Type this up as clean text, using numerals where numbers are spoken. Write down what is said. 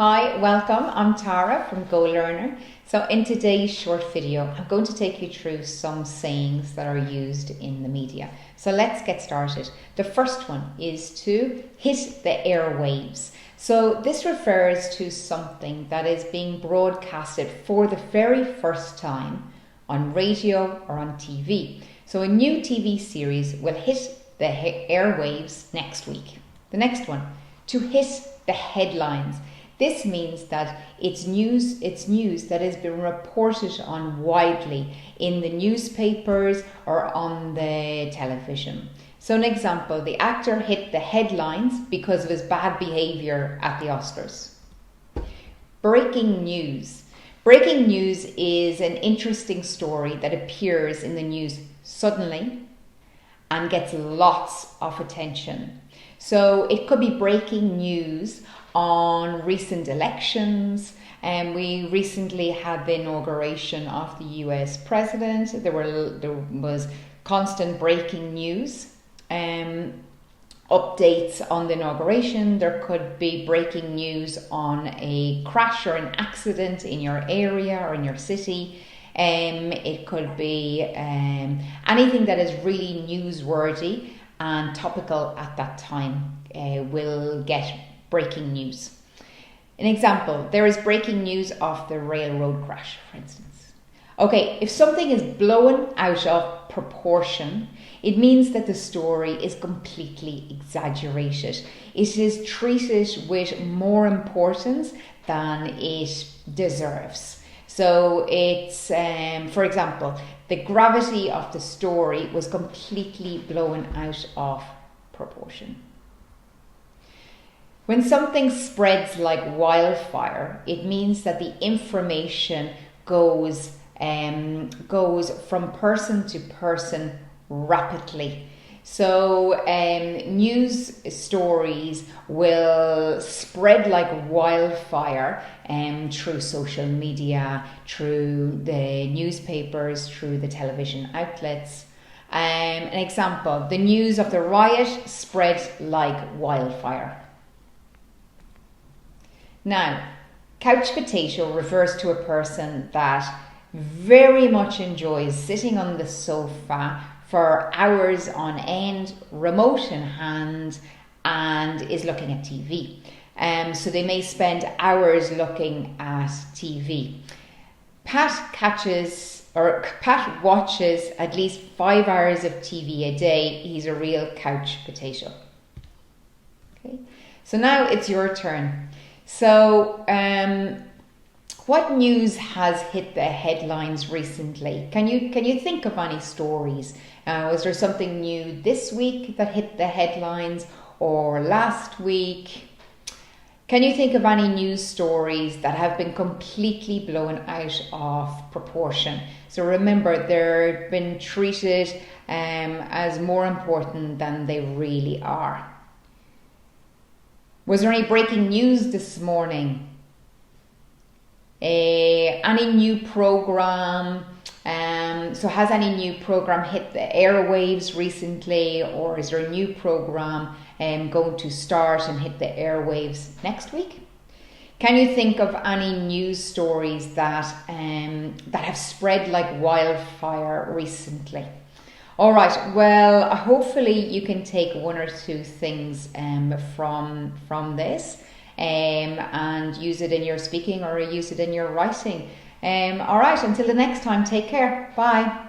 Hi, welcome. I'm Tara from Go Learner. So in today's short video, I'm going to take you through some sayings that are used in the media. So let's get started. The first one is to hit the airwaves. So this refers to something that is being broadcasted for the very first time on radio or on TV. So a new TV series will hit the airwaves next week. The next one, to hit the headlines. This means that it's news that has been reported on widely in the newspapers or on the television. So an example, the actor hit the headlines because of his bad behaviour at the Oscars. Breaking news. Breaking news is an interesting story that appears in the news suddenly and gets lots of attention. So it could be breaking news on recent elections, and we recently had the inauguration of the US president. There was constant breaking news, updates on the inauguration. There could be breaking news on a crash or an accident in your area or in your city. It could be anything that is really newsworthy and topical at that time will get breaking news. An example, there is breaking news of the railroad crash, for instance. Okay, if something is blown out of proportion, it means that the story is completely exaggerated. It is treated with more importance than it deserves. So it's, for example, the gravity of the story was completely blown out of proportion. When something spreads like wildfire, it means that the information goes from person to person rapidly. So news stories will spread like wildfire through social media, through the newspapers, through the television outlets. An example, the news of the riot spread like wildfire. Now, couch potato refers to a person that very much enjoys sitting on the sofa for hours on end, remote in hand, and is looking at TV. So they may spend hours looking at TV. Pat watches at least 5 hours of TV a day. He's a real couch potato. Okay, so now it's your turn. So, what news has hit the headlines recently? Can you think of any stories? Was there something new this week that hit the headlines or last week? Can you think of any news stories that have been completely blown out of proportion? So remember, they've been treated as more important than they really are. Was there any breaking news this morning? Any new program? So has any new program hit the airwaves recently, or is there a new program going to start and hit the airwaves next week? Can you think of any news stories that have spread like wildfire recently? All right, well, hopefully you can take one or two things from this and use it in your speaking or use it in your writing. All right, until the next time, take care. Bye.